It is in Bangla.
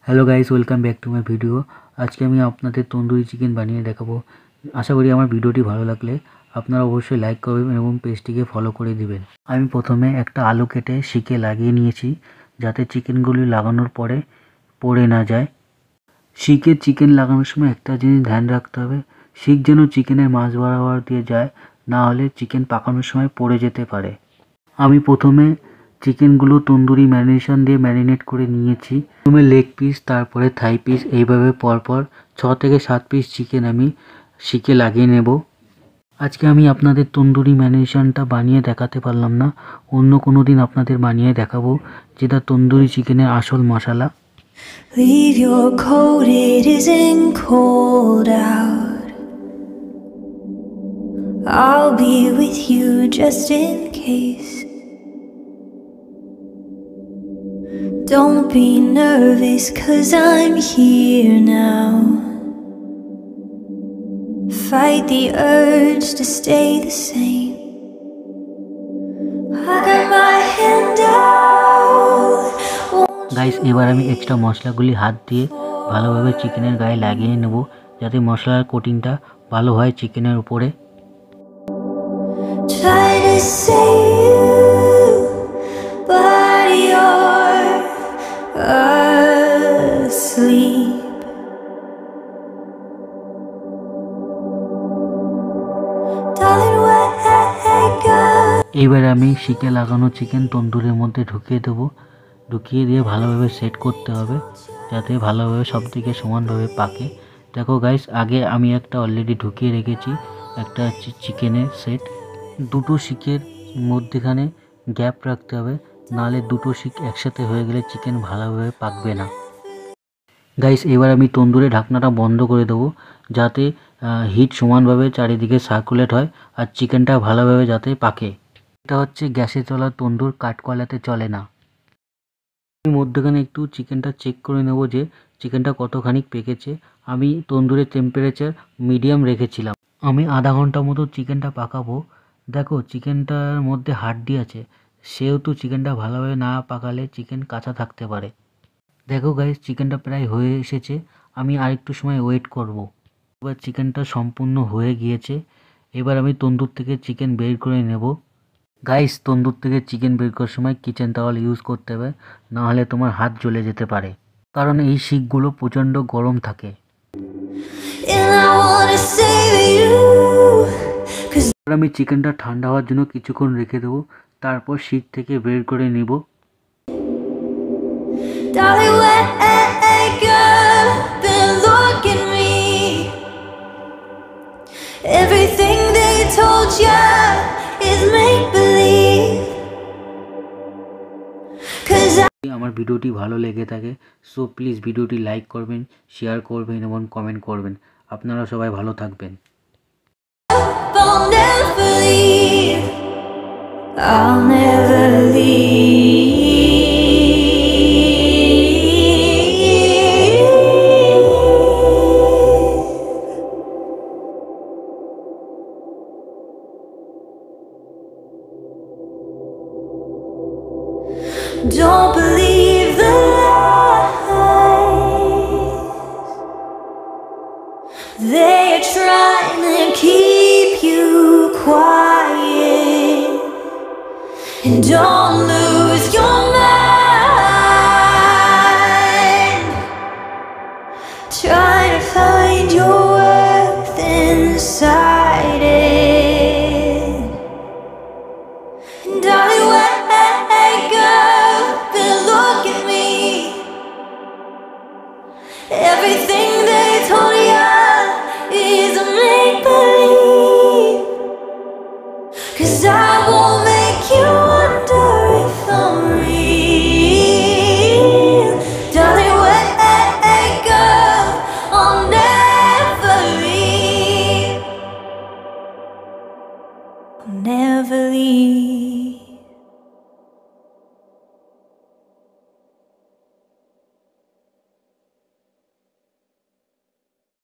Hello guys, welcome back to my video. আজকে আমি আপনাদের তন্দুরি চিকেন বানিয়ে দেখাবো। আশা করি আমার ভিডিওটি ভালো লাগলে আপনারা অবশ্যই লাইক করবেন এবং পেজটিকে ফলো করে দিবেন। আমি প্রথমে একটা আলু কেটে শিকে লাগিয়ে নিয়েছি, যাতে চিকেনগুলি লাগানোর পরে পড়ে না যায়। শিকে চিকেন লাগানোর সময় একটা জিনিস ধ্যান রাখতে হবে, শিক যেন চিকেনের মাঝ বরাবর দিয়ে যায়, না হলে চিকেন পাকানোর সময় পড়ে যেতে পারে। আমি প্রথমে চিকেনগুলো তন্দুরি ম্যারিনেশন দিয়ে ম্যারিনেট করে নিয়েছি। প্রথমে লেগ পিস, তারপরে থাই পিস, এইভাবে পরপর 6 থেকে 7 পিস চিকেন আমি শিকে লাগিয়ে নেব। আজকে আমি আপনাদের তন্দুরি ম্যারিনেশনটা বানিয়ে দেখাতে পারলাম না, অন্য কোনো দিন আপনাদের বানিয়ে দেখাবো, যেটা তন্দুরি চিকেনের আসল মশলা। Leave your coat, it isn't cold out. I'll be with you just in case. Don't be nervous, 'cause I'm here now. Fight the urge to stay the same. I got my hand out. Guys, এবার আমি এক্সট্রা মশলাগুলি হাত দিয়ে ভালোভাবে চিকেনের গায়ে লাগিয়ে নেব, যাতে মশলার কোটিংটা ভালো হয় চিকেনের উপরে। Try to save you, but you're asleep. Darling, wake up. এইবার আমি শিকে লাগানো চিকেন তন্দুরের মধ্যে ঢুকিয়ে দেবো। ঢুকিয়ে দিয়ে ভালোভাবে সেট করতে হবে, যাতে ভালোভাবে সব দিকে সমানভাবে পাকে। দেখো গাইস, আগে আমি একটা অলরেডি ঢুকিয়ে রেখেছি একটা চিকেনের সেট। দুটো শিকের মধ্যেখানে গ্যাপ রাখতে হবে, নাহলে দুটো শিক একসাথে হয়ে গেলে চিকেন ভালোভাবে পাকবে না। গাইস, এবার আমি তন্দুরে ঢাকনাটা বন্ধ করে দেবো, যাতে হিট সমানভাবে চারিদিকে সার্কুলেট হয় আর চিকেনটা ভালোভাবে যাতে পাকে। এটা হচ্ছে গ্যাসে চলা তন্দুর, কাঠকয়লাতে চলে না। আমি মধ্যখানে একটু চিকেনটা চেক করে নেব যে চিকেনটা কতখানি পেকেছে। আমি তন্দুরের টেম্পারেচার মিডিয়াম রেখেছিলাম। আমি আধা ঘন্টা মতো চিকেনটা পাকাবো। দেখো, চিকেনটার মধ্যে হাড্ডি আছে, সেহেতু চিকেনটা ভালোভাবে না পাকালে চিকেন কাঁচা থাকতে পারে। দেখো গাইস, চিকেনটা প্রায় হয়ে এসেছে। আমি আরেকটু সময় ওয়েট করব। এবার চিকেনটা সম্পূর্ণ হয়ে গিয়েছে। এবার আমি তন্দুর থেকে চিকেন বের করে নেব। গাইস, তন্দুর থেকে চিকেন বের করার সময় কিচেন টাওয়াল ইউজ করতে হবে, না হলে তোমার হাত জ্বলে যেতে পারে, কারণ এই শিকগুলো প্রচণ্ড গরম থাকে। And I wanna save you, 'cause আমি চিকেনটা ঠান্ডা হওয়ার জন্য কিছুক্ষণ রেখে দেবো, তারপর শিক থেকে বের করে নিব। darling, wake up and look at me. Everything they told you is make believe. 'Cause আমার ভিডিওটি ভালো লেগে থাকে, সো প্লিজ ভিডিওটি লাইক করবেন, শেয়ার করবেন এবং কমেন্ট করবেন। আপনারা সবাই ভালো থাকবেন। I'll never leave. I'll never leave. Don't believe the lies. They're trying to keep you quiet. And don't lose your mind. Try to find your worth inside it. Darling, wake up and look at me. Everything that